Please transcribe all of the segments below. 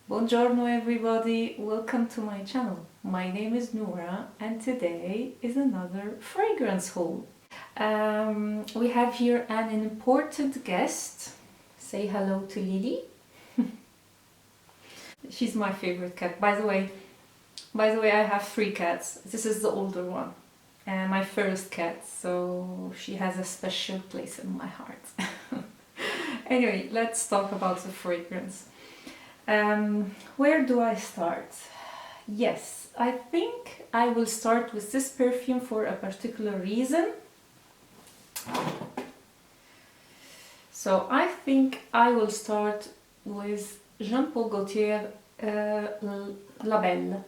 Buongiorno everybody, welcome to my channel. My name is Noire and today is another fragrance haul. We have here an important guest. Say hello to Lily. She's my favorite cat. By the way, I have 3 cats. This is the older one. And my first cat, so she has a special place in my heart. Anyway, let's talk about the fragrance. Where do I start? Yes, I think I will start with this perfume for a particular reason. So I think I will start with Jean-Paul Gaultier La Belle.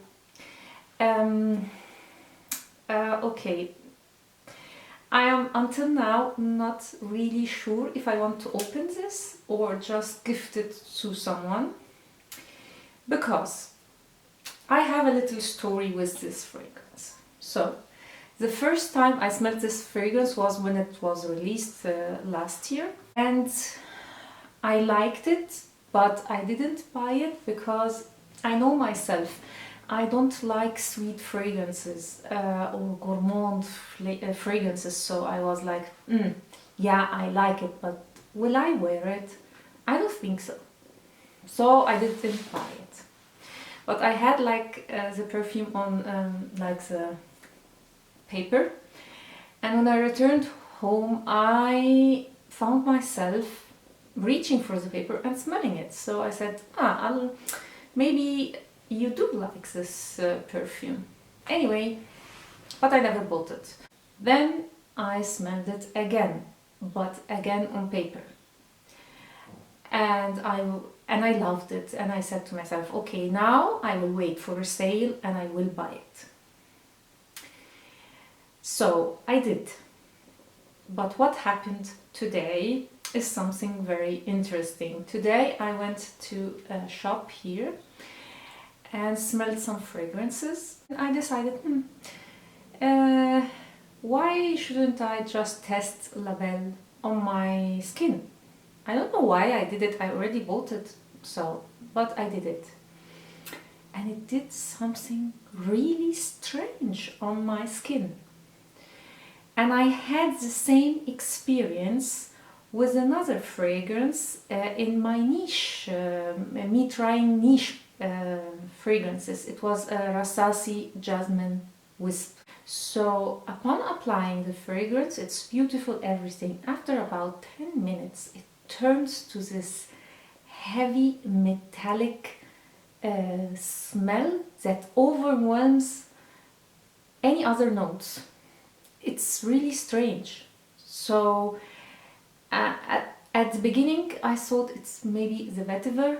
Okay, I am until now not really sure if I want to open this or just gift it to someone, because I have a little story with this fragrance. So the first time I smelled this fragrance was when it was released last year, and I liked it, but I didn't buy it because I know myself. I don't like sweet fragrances or gourmand fragrances, so I was like, yeah, I like it, but will I wear it? I don't think so. So I didn't buy it. But I had like the perfume on like the paper, and when I returned home I found myself reaching for the paper and smelling it. So I said, maybe you do like this perfume. Anyway, but I never bought it. Then I smelled it again, but again on paper. And I loved it, and I said to myself, okay, now I will wait for a sale and I will buy it. So I did. But what happened today is something very interesting. Today I went to a shop here and smelled some fragrances. I decided, why shouldn't I just test La Belle on my skin? I don't know why I did it. I already bought it, but I did it. And it did something really strange on my skin. And I had the same experience with another fragrance in my niche, me trying niche fragrances. It was a Versace Jasmine Wisp. So upon applying the fragrance, it's beautiful, everything. After about 10 minutes, it turns to this heavy metallic smell that overwhelms any other notes. It's really strange. So at the beginning I thought it's maybe the vetiver.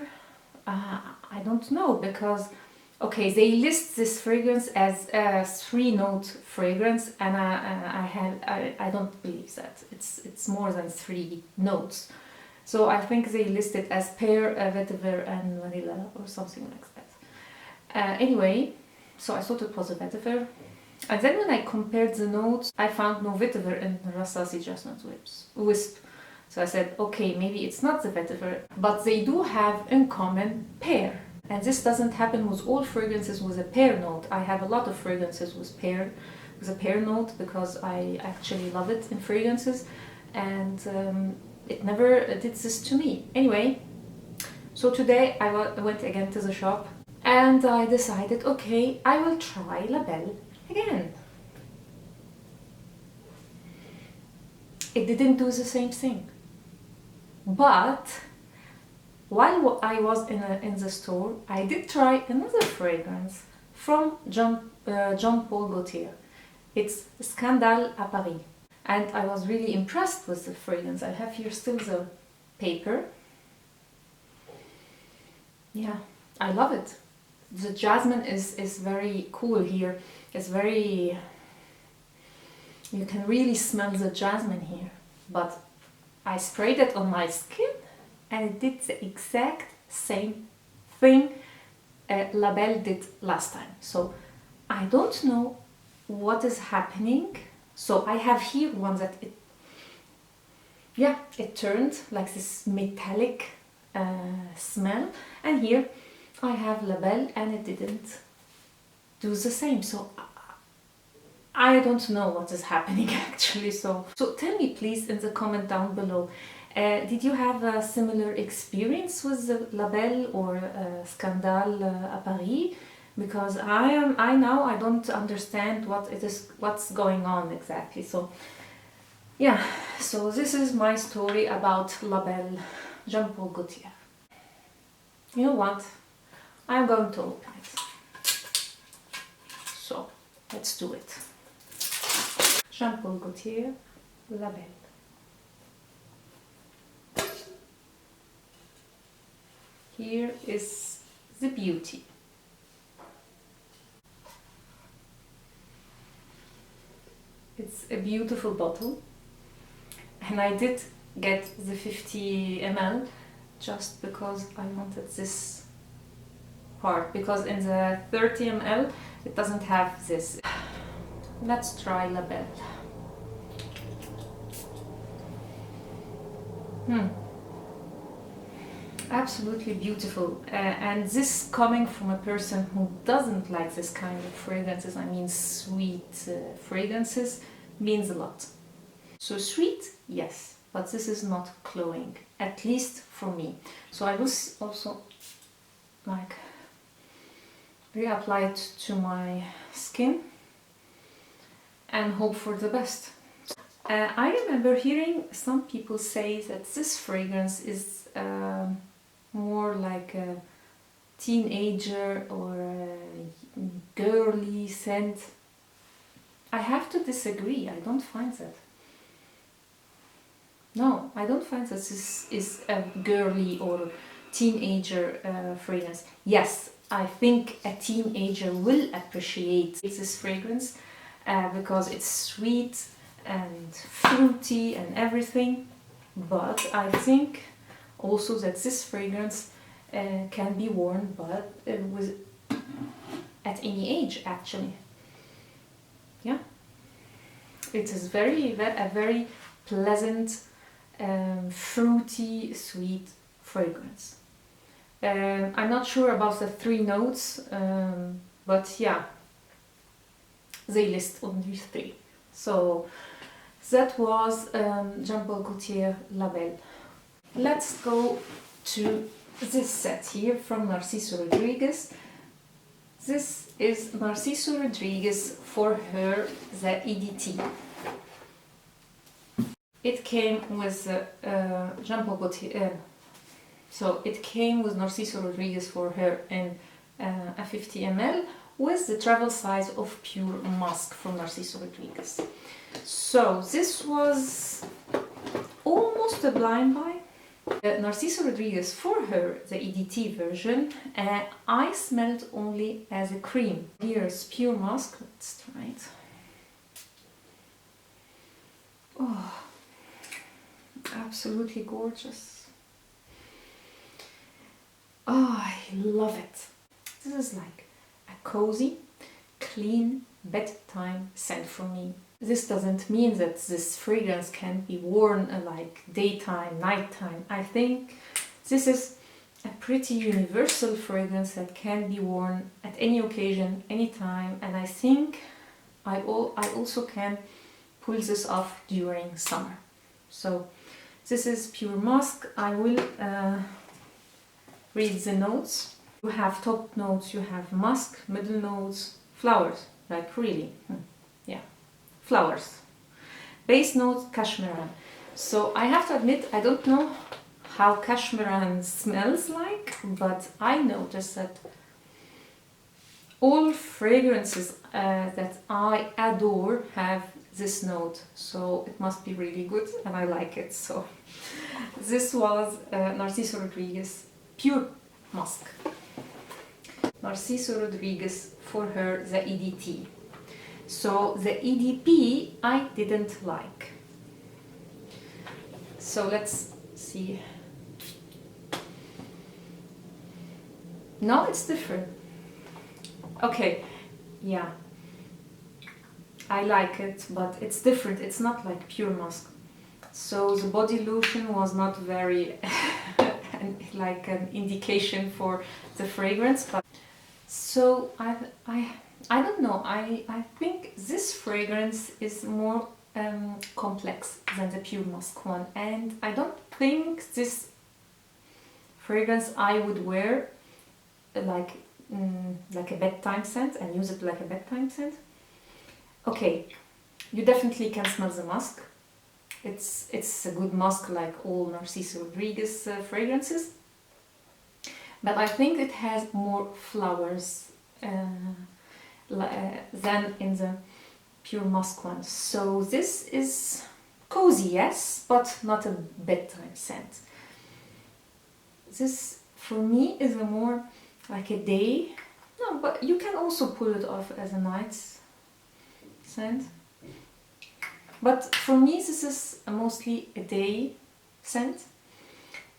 I don't know, because okay, they list this fragrance as a 3-note fragrance, and I don't believe that. It's more than 3 notes. So I think they list it as pear, vetiver and vanilla or something like that. Anyway, so I thought it was a vetiver. And then when I compared the notes, I found no vetiver in the Versace Jasmine Wisp. So I said, okay, maybe it's not the vetiver, but they do have in common pear. And this doesn't happen with all fragrances with a pear note. I have a lot of fragrances with a pear note, because I actually love it in fragrances, and it never did this to me. Anyway, so today I went again to the shop and I decided, okay, I will try La Belle again. It didn't do the same thing. But while I was in the store, I did try another fragrance from Jean-Paul Gaultier. It's Scandale à Paris. And I was really impressed with the fragrance. I have here still the paper. Yeah, I love it. The jasmine is very cool here. It's very... You can really smell the jasmine here. But I sprayed it on my skin and it did the exact same thing La Belle did last time. So I don't know what is happening. So I have here one that it turned like this metallic smell, and here I have La Belle and it didn't do the same. So I don't know what is happening actually. So tell me please in the comment down below. Did you have a similar experience with the La Belle or Scandale à Paris? Because I don't understand what's going on exactly. So yeah, so this is my story about La Belle, Jean-Paul Gaultier. You know what? I'm going to open it. So let's do it. Jean-Paul Gaultier, La Belle. Here is the beauty. It's a beautiful bottle, and I did get the 50 ml just because I wanted this part, because in the 30 ml it doesn't have this. Let's try La Belle. Absolutely beautiful, and this coming from a person who doesn't like this kind of fragrances, I mean sweet fragrances, means a lot. So sweet, yes, but this is not cloying, at least for me. So I will also like reapply it to my skin and hope for the best. I remember hearing some people say that this fragrance is more like a teenager or a girly scent. I have to disagree. I don't find that. No, I don't find that this is a girly or teenager fragrance. Yes, I think a teenager will appreciate this fragrance because it's sweet and fruity and everything, but I think also that this fragrance can be worn at any age actually. Yeah, it is a very pleasant, fruity, sweet fragrance. I'm not sure about the 3 notes, but yeah, they list only 3. So that was Jean-Paul Gaultier La Belle. Let's go to this set here from Narciso Rodriguez. This is Narciso Rodriguez for Her EDT. It came with Jean-Paul Gaultier. So it came with Narciso Rodriguez for Her in a 50 ml with the travel size of Pure Musc from Narciso Rodriguez. So this was almost a blind buy. Narciso Rodriguez for Her, the EDT version, I smelled only as a cream. Here's Pure Musc. Let's try it. Oh, absolutely gorgeous. Oh, I love it. This is like a cozy, clean bedtime scent for me. This doesn't mean that this fragrance can be worn like daytime, nighttime. I think this is a pretty universal fragrance that can be worn at any occasion, anytime, and I think I also can pull this off during summer. So this is Pure Musc. I will read the notes. You have top notes, you have musk, middle notes, flowers, like really, yeah, flowers. Base notes, cashmeran. So I have to admit, I don't know how cashmeran smells like, but I noticed that all fragrances that I adore have this note, so it must be really good and I like it. So this was Narciso Rodriguez Pure Musc. Narciso Rodriguez for Her the EDT. So the EDP I didn't like. So let's see. No, it's different. Okay, yeah. I like it, but it's different. It's not like Pure Musc. So the body lotion was not very... and like an indication for the fragrance. But so I don't know, I think this fragrance is more complex than the Pure Musc one, and I don't think this fragrance I would wear like a bedtime scent and use it like a bedtime scent. Okay, you definitely can smell the musk. It's a good musk like all Narciso Rodriguez fragrances, but I think it has more flowers than in the Pure Musc one. So this is cozy, yes, but not a bedtime scent. This for me is a more like a day. No, but you can also pull it off as a night scent. But for me this is mostly a day scent.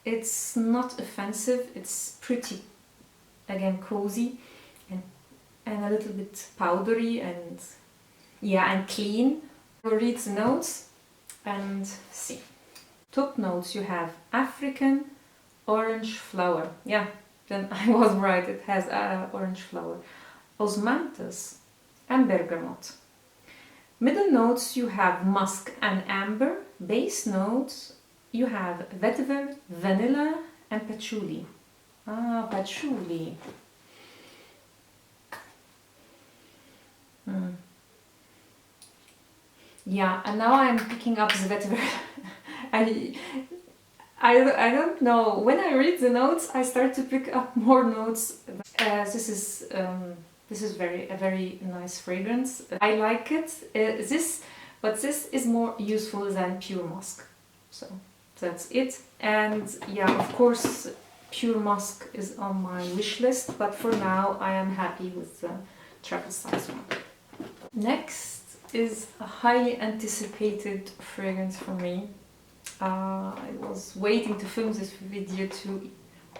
It's not offensive, it's pretty, again, cozy and a little bit powdery and yeah, and clean. We'll read the notes and see. Top notes, you have African orange flower. Yeah, then I was right, it has orange flower. Osmanthus and bergamot. Middle notes, you have musk and amber. Base notes, you have vetiver, vanilla and patchouli. Ah, patchouli. Yeah, and now I'm picking up the vetiver. I don't know. When I read the notes, I start to pick up more notes. This is a very nice fragrance. I like it. But this is more useful than Pure Musc. So that's it. And yeah, of course, Pure Musc is on my wish list. But for now, I am happy with the travel size one. Next is a highly anticipated fragrance for me. I was waiting to film this video to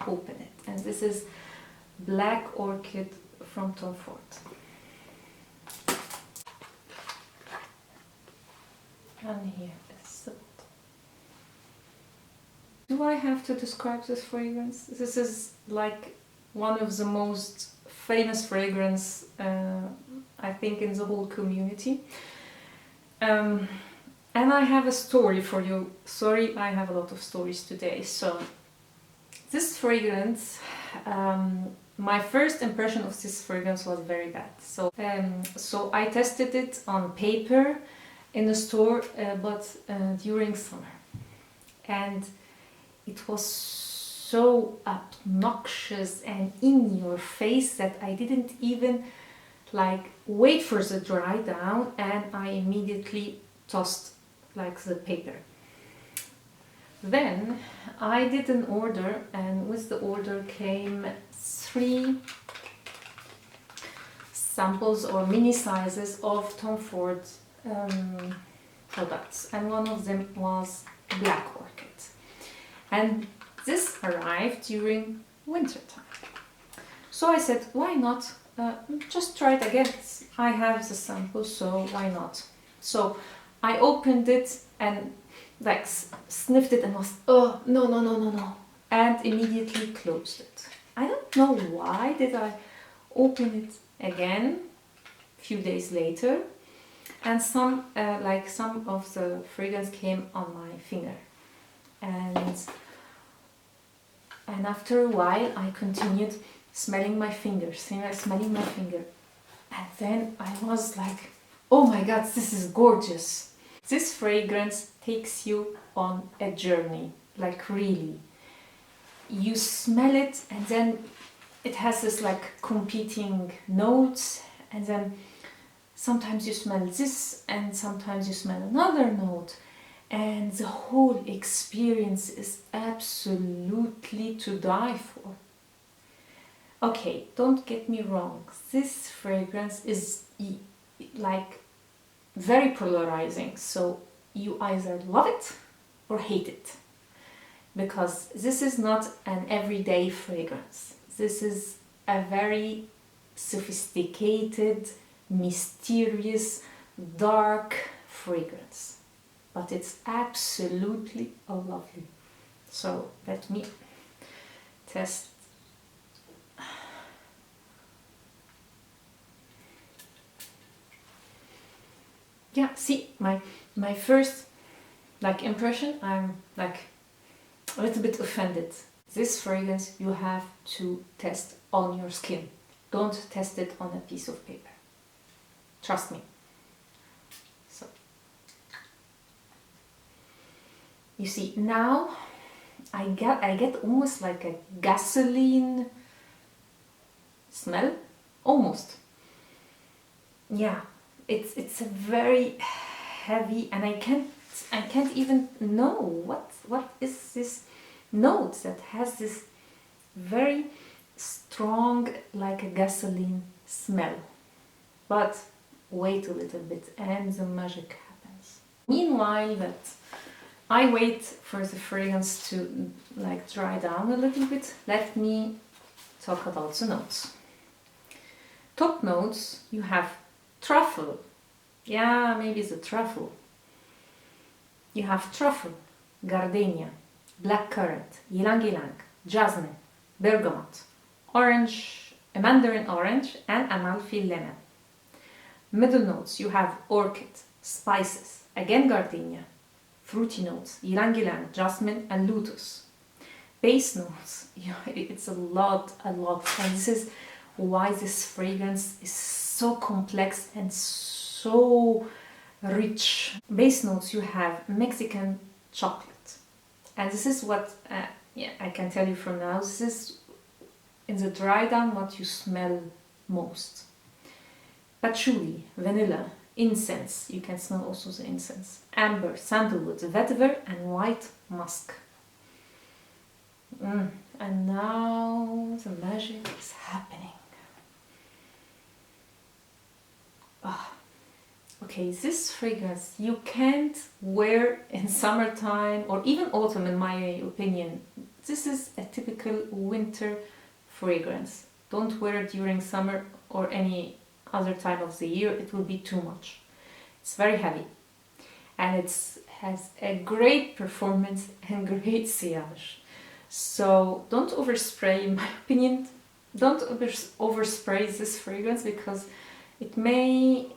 open it, and this is Black Orchid from Tom Ford. And here is the bottle. Do I have to describe this fragrance? This is like one of the most famous fragrance I think in the whole community. And I have a story for you. Sorry, I have a lot of stories today. So this fragrance, my first impression of this fragrance was very bad. So I tested it on paper in the store, but during summer, and it was so obnoxious and in your face that I didn't even like wait for the dry down, and I immediately tossed like the paper. Then I did an order, and with the order came 3 samples or mini sizes of Tom Ford products, and one of them was Black Orchid, and this arrived during winter time. So I said, why not just try it again? I have the sample, so why not? So I opened it and like sniffed it and was, oh no, and immediately closed it. I don't know why did I open it again a few days later, and some of the fragrance came on my finger, and after a while I continued smelling my finger, and then I was like, oh my god, this is gorgeous. This fragrance takes you on a journey, like really. You smell it, and then it has this like competing notes, and then sometimes you smell this and sometimes you smell another note, and the whole experience is absolutely to die for. Okay, don't get me wrong, this fragrance is like very polarizing, so you either love it or hate it, because this is not an everyday fragrance. This is a very sophisticated, mysterious, dark fragrance, but it's absolutely lovely. So let me test. Yeah, see, my first impression, I'm like a little bit offended. This fragrance you have to test on your skin. Don't test it on a piece of paper. Trust me. So, you see, now I get almost like a gasoline smell, almost. Yeah, it's a very heavy, and I can't even know what is this note that has this very strong, like a gasoline smell. But wait a little bit and the magic happens. Meanwhile that I wait for the fragrance to like dry down a little bit, let me talk about the notes. Top notes, you have truffle. Yeah, maybe the truffle. You have truffle, gardenia, blackcurrant, ylang-ylang, jasmine, bergamot, orange, a mandarin orange, and amalfi lemon. Middle notes, you have orchid, spices, again gardenia, fruity notes, ylang-ylang, jasmine, and lotus. Base notes, it's a lot, and this is why this fragrance is so complex and so rich. Base notes, you have Mexican chocolate, and this is what I can tell you from now, this is in the dry down what you smell most. Patchouli, vanilla, incense, you can smell also the incense, amber, sandalwood, vetiver, and white musk. And now the magic is happening. Okay, this fragrance you can't wear in summertime or even autumn, in my opinion. This is a typical winter fragrance. Don't wear it during summer or any other time of the year, it will be too much. It's very heavy and it has a great performance and great sillage. So don't overspray, in my opinion. Don't overspray this fragrance because it may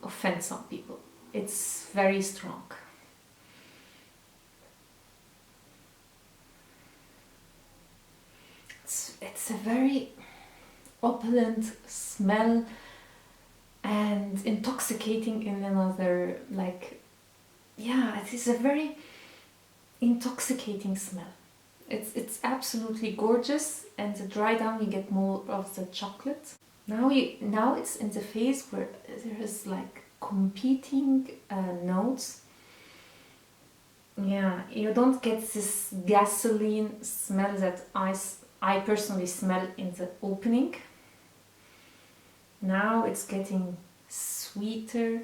offend some people. It's very strong. It's a very opulent smell and intoxicating in another, it is a very intoxicating smell. It's absolutely gorgeous, and the dry down you get more of the chocolate. Now it's in the phase where there is like competing notes. Yeah, you don't get this gasoline smell that I personally smell in the opening. Now it's getting sweeter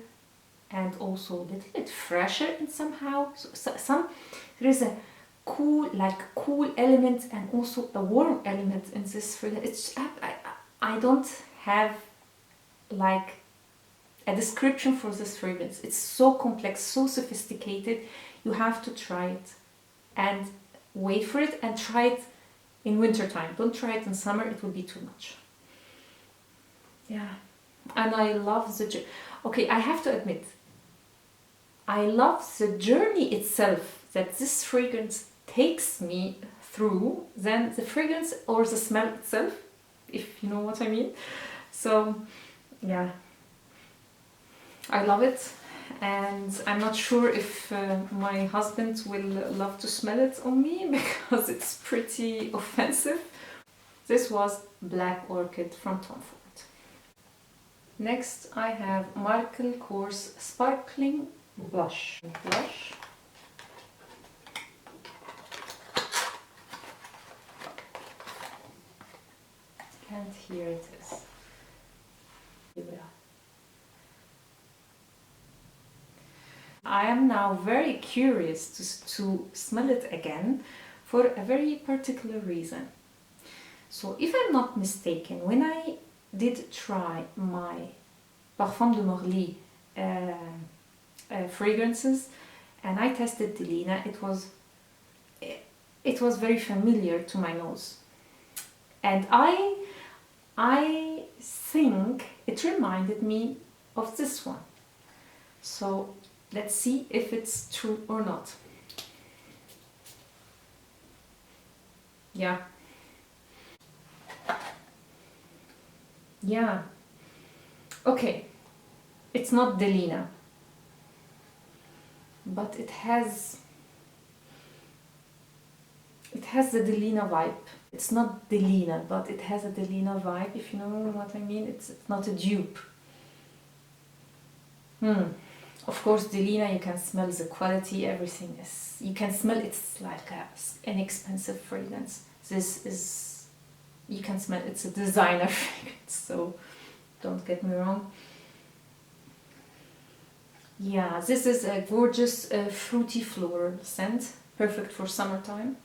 and also a little bit fresher in somehow. There is a cool element and also a warm element in this fragrance. I don't have like a description for this fragrance. It's so complex, so sophisticated. You have to try it and wait for it, and try it in winter time. Don't try it in summer, it will be too much. Yeah, and I love the okay, I have to admit, I love the journey itself that this fragrance takes me through than the fragrance or the smell itself, if you know what I mean. So yeah, I love it, and I'm not sure if my husband will love to smell it on me because it's pretty offensive. This was Black Orchid from Tom Ford. Next I have Michael Kors Sparkling Blush. And here it is. I am now very curious to smell it again for a very particular reason. So if I'm not mistaken, when I did try my Parfum de Morly fragrances and I tested Delina, it it was very familiar to my nose. And I think it reminded me of this one. So let's see if it's true or not. Yeah. Yeah. Okay. It's not Delina, but it has the Delina vibe. It's not Delina, but it has a Delina vibe, if you know what I mean. It's not a dupe. Of course, Delina, you can smell the quality, everything is... You can smell it's like an expensive fragrance. This is... You can smell it's a designer fragrance, so don't get me wrong. Yeah, this is a gorgeous fruity floral scent, perfect for summertime.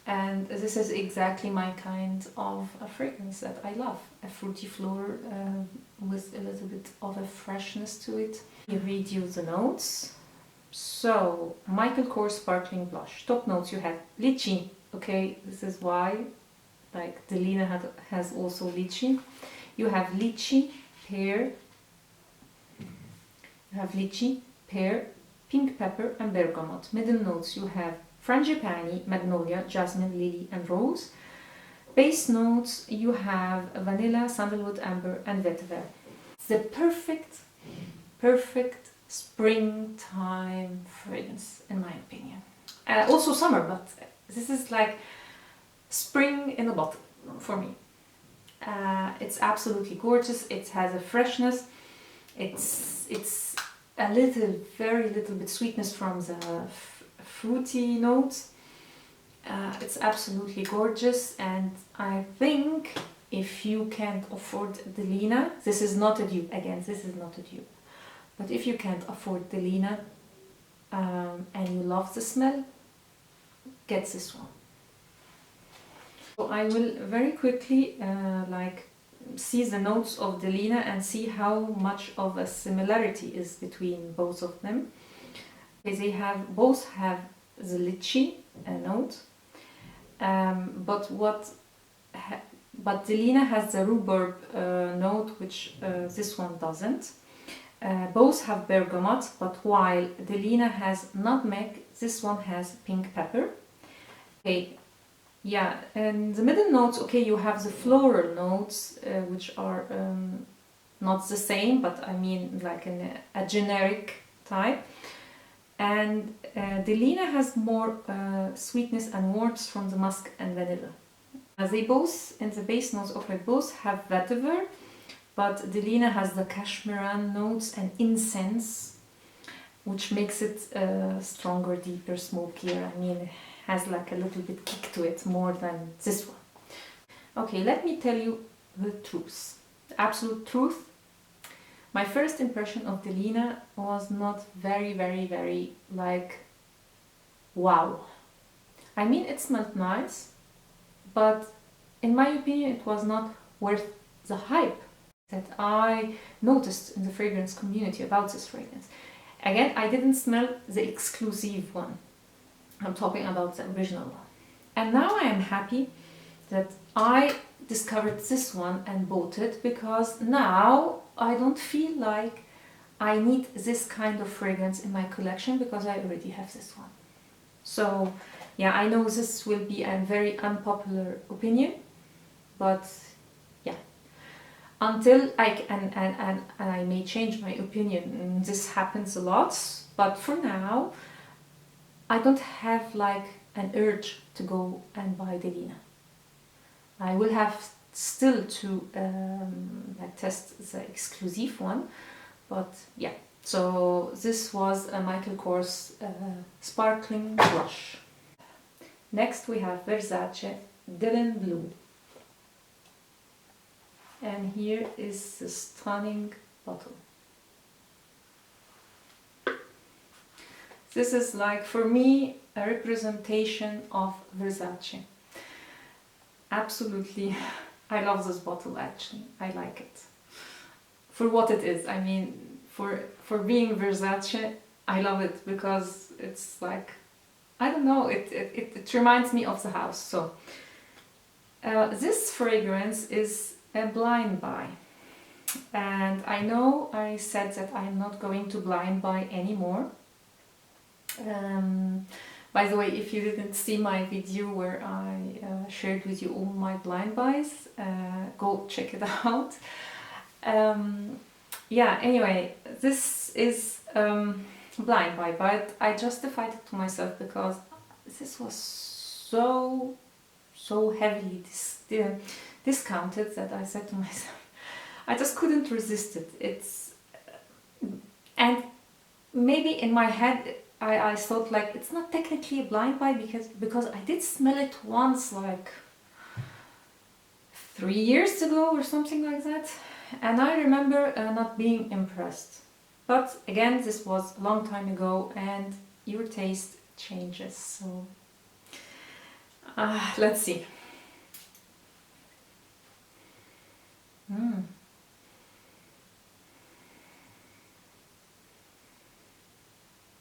And this is exactly my kind of a fragrance that I love. A fruity floral with a little bit of a freshness to it. I read you the notes. So, Michael Kors Sparkling Blush. Top notes you have lychee. Okay, this is why, like Delina has also lychee. You have lychee, pear. You have lychee, pear, pink pepper and bergamot. Middle notes you have frangipani, magnolia, jasmine, lily and rose. Base notes you have vanilla, sandalwood, amber and vetiver. The perfect springtime fragrance in my opinion. Also summer, but this is like spring in a bottle for me. It's absolutely gorgeous. It has a freshness. It's a very little bit sweetness from the fruity notes. It's absolutely gorgeous, and I think if you can't afford Delina, this is not a dupe, again, this is not a dupe, but if you can't afford Delina and you love the smell, get this one. So I will very quickly see the notes of Delina and see how much of a similarity is between both of them. They both have the lychee note, but Delina has the rhubarb note, which this one doesn't. Both have bergamot, but while Delina has nutmeg, this one has pink pepper. Okay, yeah, and the middle notes, okay, you have the floral notes, which are not the same, but I mean like a generic type. And Delina has more sweetness and warmth from the musk and vanilla. They both, in the base notes, okay, both have vetiver, but Delina has the cashmeran notes and incense, which makes it stronger, deeper, smokier. I mean, it has like a little bit kick to it more than this one. Okay, let me tell you the truth, the absolute truth. My first impression of Delina was not very like wow. I mean, it smelled nice, but in my opinion it was not worth the hype that I noticed in the fragrance community about this fragrance. Again, I didn't smell the exclusive one. I'm talking about the original one. And now I am happy that I discovered this one and bought it, because now I don't feel like I need this kind of fragrance in my collection, because I already have this one. So yeah, I know this will be a very unpopular opinion, but yeah, until I may change my opinion. This happens a lot, but for now I don't have like an urge to go and buy Delina. I will have still to test the exclusive one, but yeah. So this was a Michael Kors Sparkling Blush. Next we have Versace Dylan Blue. And here is the stunning bottle. This is like, for me, a representation of Versace. Absolutely, I love this bottle actually, I like it. For what it is, I mean, for being Versace, I love it because it's like I don't know, it reminds me of the house. So this fragrance is a blind buy, and I know I said that I'm not going to blind buy anymore. By the way, if you didn't see my video where I shared with you all my blind buys, go check it out. Yeah, anyway, this is blind buy, but I justified it to myself because this was so heavily discounted that I said to myself, I just couldn't resist it. And maybe in my head I thought like it's not technically a blind buy because I did smell it once, like 3 years ago or something like that, and I remember not being impressed. But again, this was a long time ago and your taste changes, so let's see.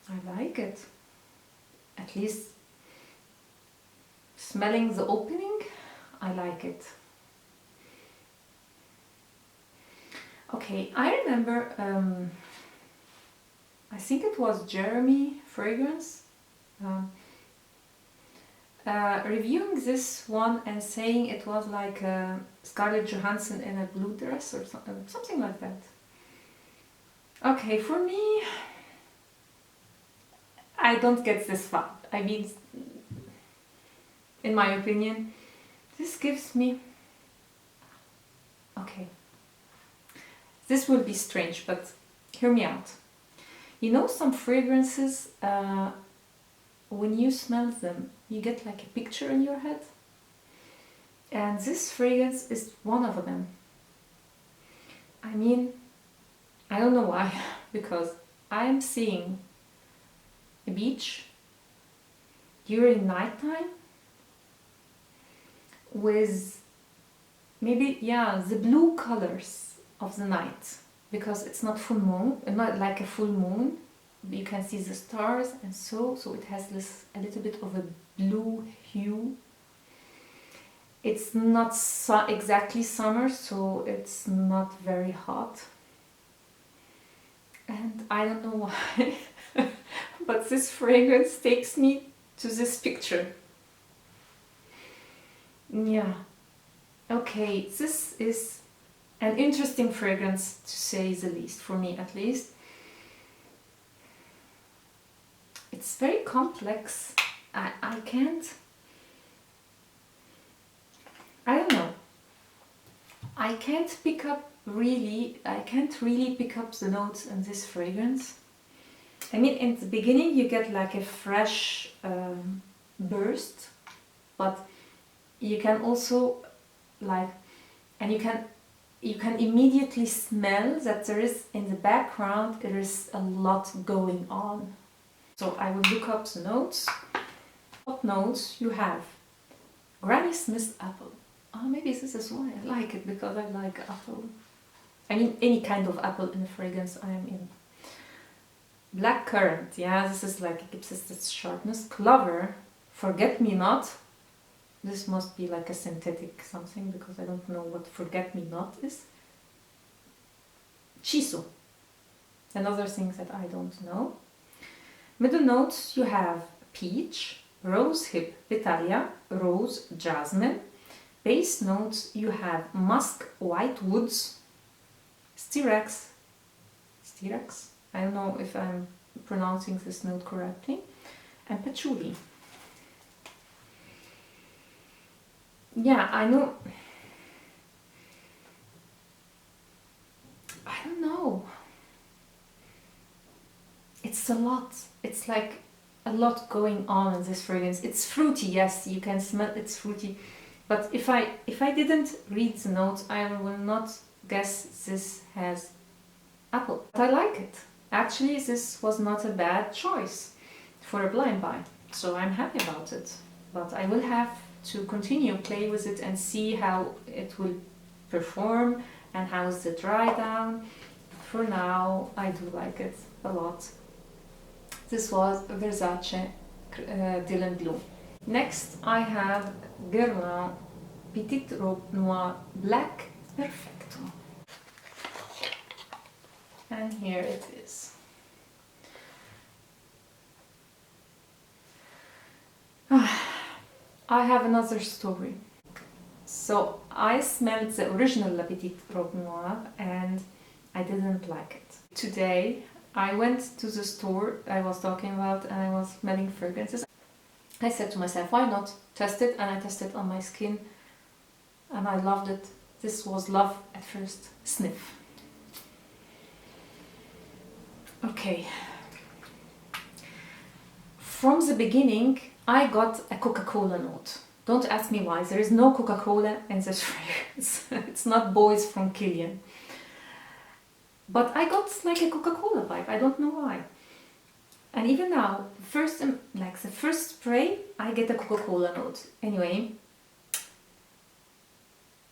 I like it. At least smelling the opening, I like it. Okay, I remember, I think it was Jeremy Fragrance reviewing this one and saying it was like Scarlett Johansson in a blue dress or something like that. Okay, for me, I don't get this vibe. I mean, in my opinion, this gives me... Okay, this will be strange, but hear me out. You know, some fragrances, when you smell them, you get like a picture in your head. And this fragrance is one of them. I mean, I don't know why, because I'm seeing a beach during nighttime with maybe, yeah, the blue colors of the night, because it's not full moon, not like a full moon. You can see the stars, and so it has this a little bit of a blue hue. It's not exactly summer, so it's not very hot, and I don't know why, but this fragrance takes me to this picture. Yeah, okay, this is an interesting fragrance to say the least, for me at least. It's very complex. I don't know. I can't really pick up the notes in this fragrance. I mean, in the beginning you get like a fresh burst, but you can also like, and you can immediately smell that there is in the background, there is a lot going on. So I will look up the notes. Top notes you have Granny Smith apple. Oh, maybe this is why I like it, because I like apple. I mean, any kind of apple in a fragrance I am in. Black currant, yeah, this is like, it gives us this sharpness. Clover, forget-me-not. This must be like a synthetic something, because I don't know what forget-me-not is. Chiso, another thing that I don't know. Middle notes you have peach, rose hip, Vitalia, rose, jasmine. Base notes you have musk, white woods, styrax, I don't know if I'm pronouncing this note correctly, and patchouli. Yeah, I know. I don't know. It's a lot. It's like a lot going on in this fragrance. It's fruity, yes, you can smell it's fruity. But if I didn't read the notes, I will not guess this has apple. But I like it. Actually, this was not a bad choice for a blind buy, so I'm happy about it. But I will have to continue play with it and see how it will perform and how is the dry down. For now, I do like it a lot. This was Versace Dylan Glue. Next I have Guerlain Petite Robe Noire Black Perfecto. And here it is. I have another story. So I smelled the original La Petite Robe Noire and I didn't like it. Today I went to the store I was talking about and I was smelling fragrances. I said to myself, why not test it? And I tested it on my skin and I loved it. This was love at first sniff. Okay. From the beginning I got a Coca-Cola note. Don't ask me why, there is no Coca-Cola in this fragrance. It's not Boys from Killian. But I got like a Coca-Cola vibe, I don't know why. And even now, the first spray, I get a Coca-Cola note. Anyway,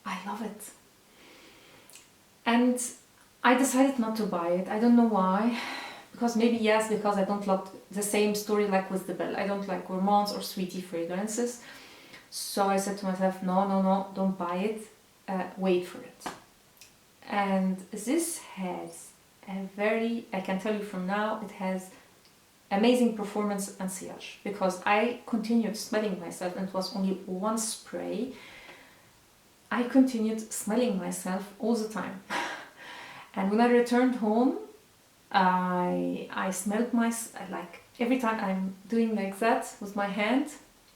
I love it. And I decided not to buy it, I don't know why. Because maybe yes, because I don't love the same story like with the Belle. I don't like gourmands or sweetie fragrances. So I said to myself, no, don't buy it, wait for it. And this has a very, I can tell you from now, it has amazing performance and sillage. Because I continued smelling myself and it was only one spray. I continued smelling myself all the time. And when I returned home, I smelled myself, like every time I'm doing like that with my hand,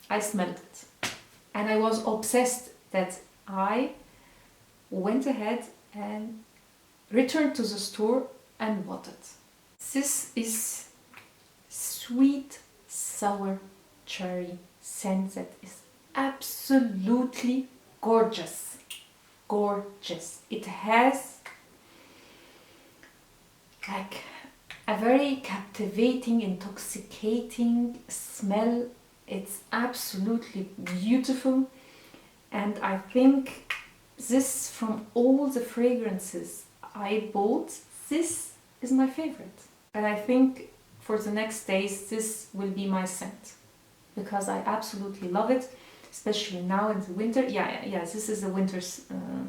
I smelled it. And I was obsessed that I went ahead and returned to the store and bought it. This is sweet sour cherry scent that is absolutely gorgeous. Gorgeous. It has like a very captivating, intoxicating smell. It's absolutely beautiful, and I think this, from all the fragrances I bought, this is my favorite. And I think for the next days this will be my scent, because I absolutely love it, especially now in the winter. Yeah, this is a winter's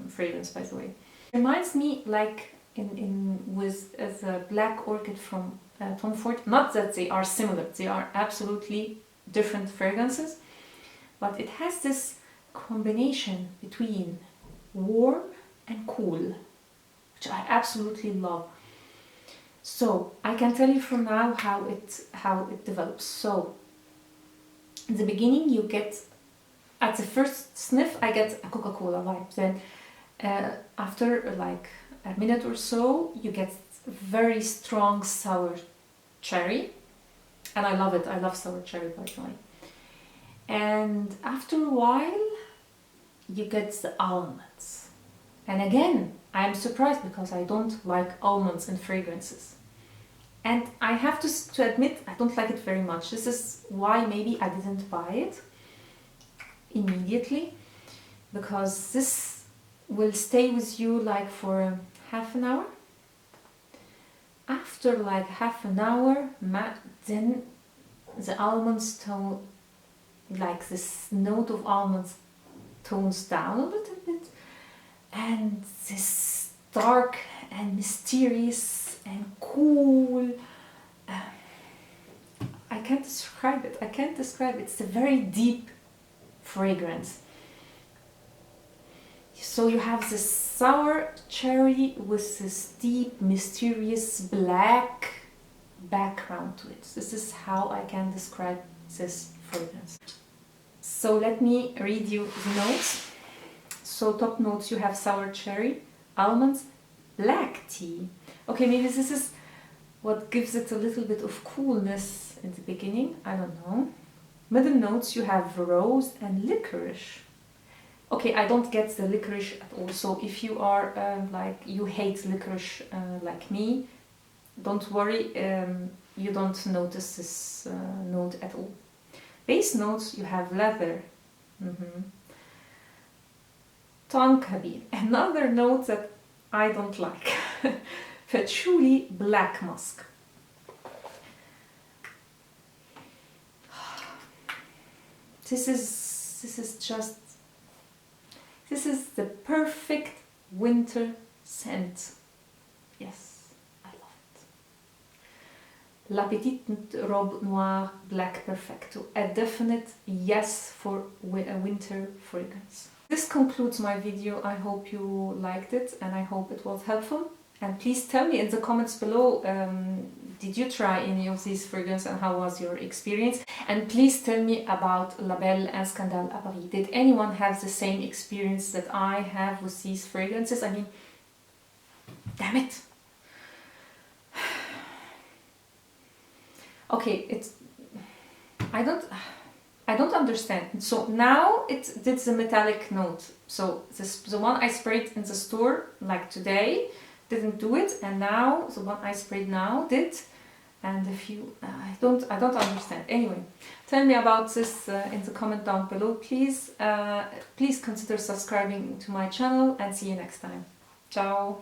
fragrance, by the way. It reminds me like with the Black Orchid from Tom Ford. Not that they are similar, they are absolutely different fragrances, but it has this combination between warm and cool, which I absolutely love. So I can tell you from now how it develops. So in the beginning you get, at the first sniff I get a Coca-Cola vibe, then after like a minute or so you get very strong sour cherry, and I love it. I love sour cherry, by the way. And after a while you get the almonds, and again I'm surprised because I don't like almonds in fragrances, and I have to admit I don't like it very much. This is why maybe I didn't buy it immediately, because this will stay with you like for half an hour. After like half an hour, then the almonds tone, like this note of almonds tones down a little bit, and this dark and mysterious and cool, I can't describe it. It's a very deep fragrance. So you have this sour cherry with this deep, mysterious black background to it. This is how I can describe this fragrance. So let me read you the notes. So top notes, you have sour cherry, almonds, black tea. Okay, maybe this is what gives it a little bit of coolness in the beginning, I don't know. Middle notes, you have rose and licorice. Okay, I don't get the licorice at all, so if you are like you hate licorice like me, don't worry, you don't notice this note at all. Base notes, you have leather, tonka bean. Another note that I don't like, patchouli black musk. This is just, this is the perfect winter scent. Yes, I love it. La Petite Robe Noire Black Perfecto. A definite yes for a winter fragrance. This concludes my video. I hope you liked it and I hope it was helpful. And please tell me in the comments below, did you try any of these fragrances and how was your experience? And please tell me about La Belle and Scandale à Paris. Did anyone have the same experience that I have with these fragrances? I mean, damn it. Okay, it's, I don't understand. So now it did the metallic note. So this, the one I sprayed in the store like today didn't do it, and now the one I sprayed now did. And if you, I don't understand. Anyway, tell me about this in the comment down below, please. Please consider subscribing to my channel and see you next time. Ciao.